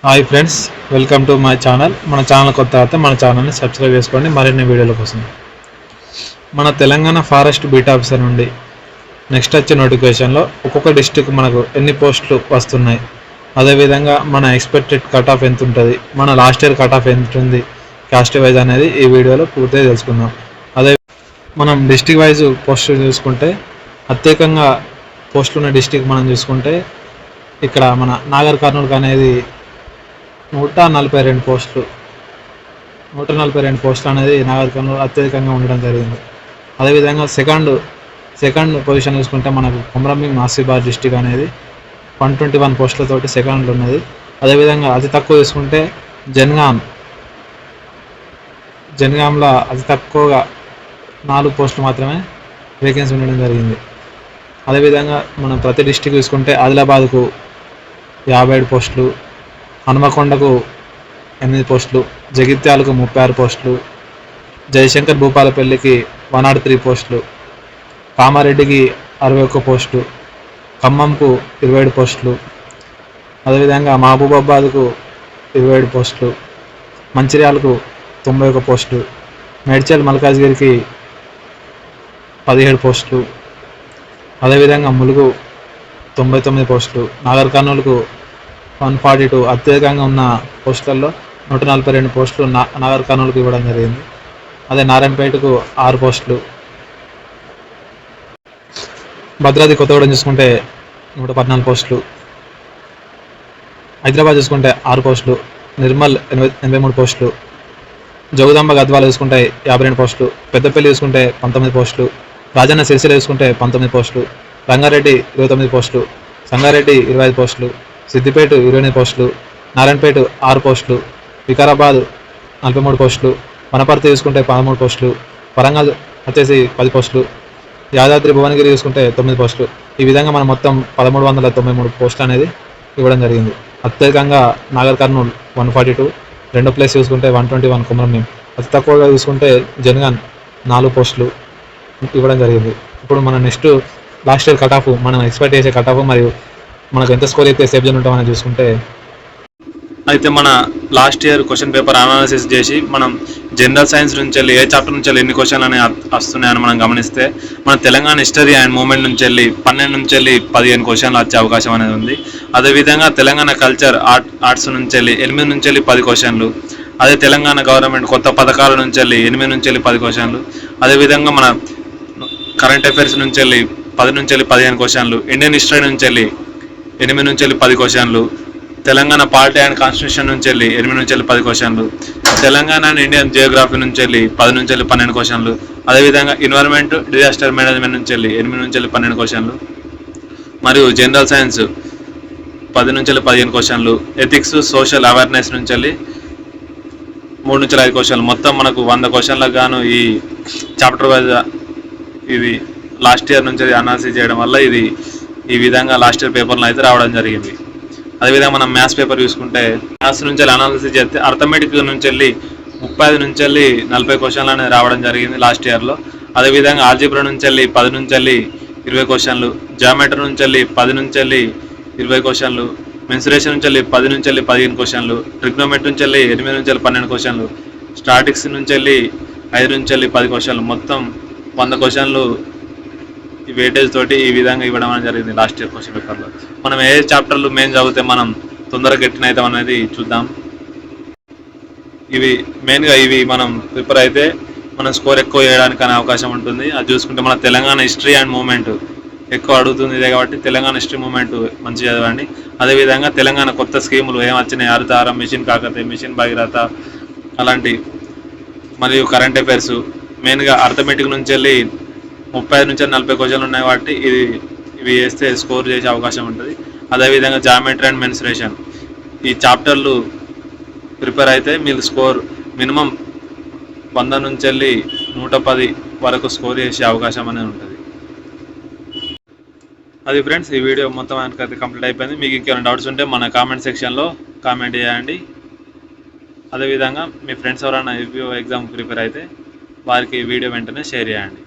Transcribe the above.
Hi friends, welcome to my channel. మన channel కొత్త అయితే మన ఛానల్ని సబ్స్క్రైబ్ చేసుకోండి మరిన్ని వీడియోల కోసం. మన తెలంగాణ ఫారెస్ట్ బీట్ ఆఫీసర్ నుండి నెక్స్ట్ వచ్చే నోటిఫికేషన్లో ఒక్కొక్క డిస్టిక్ మనకు ఎన్ని పోస్టులు వస్తున్నాయి, అదేవిధంగా మన ఎక్స్పెక్టెడ్ కట్ ఆఫ్ ఎంత ఉంటుంది, మన లాస్ట్ ఇయర్ కట్ ఆఫ్ ఎంత ఉంది క్యాస్ట్ వైజ్ అనేది ఈ వీడియోలో పూర్తిగా తెలుసుకుందాం. అదే మనం డిస్టిక్ వైజ్ పోస్టులు చూసుకుంటే ప్రత్యేకంగా పోస్టులు ఉన్న డిస్టిక్ మనం చూసుకుంటే ఇక్కడ మన నాగర్ కర్నూలు అనేది 142 పోస్టులు 142 పోస్టులు అనేది నాగర్ కర్నూలు అత్యధికంగా ఉండడం జరిగింది. అదేవిధంగా సెకండ్ పొజిషన్ చూసుకుంటే మనకు కొమరంభీం ఆసిఫాబాద్ డిస్టిక్ అనేది 121 పోస్టులతోటి సెకండ్లో ఉన్నది. అదేవిధంగా అతి తక్కువ చూసుకుంటే జనగాంలో అతి తక్కువగా 4 పోస్టులు మాత్రమే వేకెన్సీ ఉండడం జరిగింది. అదేవిధంగా మనం ప్రతి డిస్టిక్ చూసుకుంటే ఆదిలాబాద్కు 57 పోస్టులు, హనుమకొండకు 8 పోస్టులు, జగిత్యాలకు 36 పోస్టులు, జయశంకర్ భూపాలపల్లికి 103 పోస్టులు, కామారెడ్డికి 61 పోస్టు, ఖమ్మంకు 27 పోస్టులు, అదేవిధంగా మహబూబాబాద్కు 27 పోస్టులు, మంచిర్యాలకు 91 పోస్టులు, మేడ్చల్ మల్కాజ్గిరికి 17 పోస్టులు, అదేవిధంగా ములుగు 99 పోస్టులు, నాగర్ కర్నూలుకు 142 అత్యధికంగా ఉన్న పోస్టులలో 142 పోస్టులు నాగర్ కర్నూలుకు ఇవ్వడం జరిగింది. అదే నారాయణపేటకు 6 పోస్టులు, భద్రాద్రి కొత్తగూడెం చూసుకుంటే 114 పోస్టులు, హైదరాబాద్ చూసుకుంటే 6 పోస్టులు, నిర్మల్ 83 పోస్టులు, జోగుదాంబ గద్వాల చూసుకుంటే 52 పోస్టులు, పెద్దపల్లి చూసుకుంటే 19 పోస్టులు, రాజన్న సిరిసిల్ల చూసుకుంటే 19 పోస్టులు, రంగారెడ్డి 29 పోస్టులు, సంగారెడ్డి 25 పోస్టులు, సిద్దిపేట 28 పోస్టులు, నారాయణపేట 6 పోస్టులు, వికారాబాద్ 43 పోస్టులు, వనపర్తి చూసుకుంటే 13 పోస్టులు, వరంగల్ వచ్చేసి 10 పోస్టులు, యాదాద్రి భువనగిరి చూసుకుంటే 9 పోస్టులు. ఈ విధంగా మనం మొత్తం 1393 పోస్టులు అనేది ఇవ్వడం జరిగింది. అత్యధికంగా నాగర్ కర్నూలు 142, రెండో ప్లేస్ చూసుకుంటే 121 కొమరంభీం, అతి తక్కువగా చూసుకుంటే జనగాన్ 4 పోస్టులు ఇవ్వడం జరిగింది. ఇప్పుడు మన next last year cut off, మనం ఎక్స్పెక్ట్ చేసే కట్ ఆఫ్ మరియు మనకు ఎంత స్కోర్ అయితే సేఫ్ జోన్ ఉంటామని చూసుకుంటే, అయితే మన last year question paper analysis చేసి మనం జనరల్ సైన్స్ నుంచి వెళ్ళి ఏ చాప్టర్ నుంచి వెళ్ళి ఎన్ని క్వశ్చన్లు అనేవి వస్తున్నాయని మనం గమనిస్తే మన తెలంగాణ హిస్టరీ అండ్ మూమెంట్ నుంచి వెళ్ళి 12 నుంచి వెళ్ళి 15 క్వశ్చన్లు వచ్చే అవకాశం అనేది ఉంది. అదేవిధంగా తెలంగాణ కల్చర్ ఆర్ట్స్ నుంచి వెళ్ళి 8 నుంచి వెళ్ళి 10 క్వశ్చన్లు, అదే తెలంగాణ గవర్నమెంట్ కొత్త పథకాల నుంచి వెళ్ళి 8 నుంచి వెళ్ళి 10 క్వశ్చన్లు, అదేవిధంగా మన కరెంట్ అఫైర్స్ నుంచి వెళ్ళి 10 నుంచి వెళ్ళి 15 క్వశ్చన్లు, ఇండియన్ హిస్టరీ నుంచి వెళ్ళి 8 నుంచి వెళ్ళి 10 క్వశ్చన్లు, తెలంగాణ పాలిటీ అండ్ కాన్స్టిట్యూషన్ నుంచి వెళ్ళి 8 నుంచి వెళ్ళి 10 క్వశ్చన్లు, తెలంగాణ అండ్ ఇండియన్ జియోగ్రఫీ నుంచి వెళ్ళి 10 నుంచి వెళ్ళి 12 క్వశ్చన్లు, అదేవిధంగా ఎన్విరాన్మెంట్ డిజాస్టర్ మేనేజ్మెంట్ నుంచి వెళ్ళి 8 నుంచి వెళ్ళి 12 క్వశ్చన్లు, మరియు జనరల్ సైన్స్ 10 నుంచి వెళ్ళి 15 క్వశ్చన్లు, ఎథిక్స్ సోషల్ అవేర్నెస్ నుంచి వెళ్ళి 3 నుంచి 5 క్వశ్చన్లు. మొత్తం మనకు 100 క్వశ్చన్లకు గాను ఈ చాప్టర్ వైజ్ ఇది లాస్ట్ ఇయర్ నుంచి అనాలిసిస్ చేయడం వల్ల ఇది ఈ విధంగా లాస్ట్ ఇయర్ పేపర్లో అయితే రావడం జరిగింది. అదేవిధంగా మనం మ్యాథ్స్ పేపర్ చూసుకుంటే మ్యాథ్స్ నుంచి వెళ్ళి అనాలిసిస్ చేస్తే అర్థమెటిక్ నుంచి వెళ్ళి 35 నుంచి వెళ్ళి 40 క్వశ్చన్లు అనేది రావడం జరిగింది లాస్ట్ ఇయర్లో. అదేవిధంగా ఆల్జీబ్రా నుంచి వెళ్ళి 10 నుంచి వెళ్ళి 20 క్వశ్చన్లు, జామెట్రీ నుంచి వెళ్ళి 10 నుంచి వెళ్ళి 20 క్వశ్చన్లు, మెన్సురేషన్ నుంచి వెళ్ళి 10 నుంచి వెళ్ళి 15 క్వశ్చన్లు, ట్రిగ్నోమెట్రీ నుంచి వెళ్ళి 8 నుంచి వెళ్ళి 12 క్వశ్చన్లు, స్టాటిక్స్ నుంచి వెళ్ళి 5 నుంచి వెళ్ళి 10 క్వశ్చన్లు, మొత్తం 100 క్వశ్చన్లు ఈ వెయిటేజ్ తోటి ఈ విధంగా ఇవ్వడం అనేది జరిగింది లాస్ట్ ఇయర్ క్వశ్చన్ పేపర్లో. మనం ఏ చాప్టర్లు మెయిన్ చదివితే మనం తొందరగా గెట్టిన అవుతాం అనేది చూద్దాం. ఇవి మనం ప్రిపేర్ అయితే మనం స్కోర్ ఎక్కువ చేయడానికి అనే అవకాశం ఉంటుంది. అది చూసుకుంటే మన తెలంగాణ హిస్టరీ అండ్ మూమెంట్ ఎక్కువ అడుగుతుంది ఇదే కాబట్టి తెలంగాణ హిస్టరీ మూమెంట్ మంచిగా చదవండి. అదేవిధంగా తెలంగాణ కొత్త స్కీములు ఏమొచ్చినాయి, హరితహారం, మిషన్ కాకతీయ, మిషన్ భగీరథ అలాంటి, మరియు కరెంట్ అఫైర్స్ మెయిన్గా అర్థమెటిక్ నుంచి వెళ్ళి 35 నుంచి 40 క్వశ్చన్లు ఉన్నాయి కాబట్టి ఇవి వేస్తే స్కోర్ చేసే అవకాశం ఉంటుంది. అదేవిధంగా జామెట్రీ అండ్ మెన్సురేషన్ ఈ చాప్టర్లు ప్రిపేర్ అయితే మీకు స్కోర్ మినిమం 100 నుంచి వెళ్ళి 110 వరకు స్కోర్ చేసే అవకాశం అనేది ఉంటుంది. అది ఫ్రెండ్స్, ఈ వీడియో మొత్తం అయితే కంప్లీట్ అయిపోయింది. మీకు ఇంకేమైనా డౌట్స్ ఉంటే మన కామెంట్ సెక్షన్లో కామెంట్ చేయండి. అదేవిధంగా మీ ఫ్రెండ్స్ ఎవరైనా ఎగ్జామ్ ప్రిపేర్ అయితే వారికి వీడియో వెంటనే షేర్ చేయండి.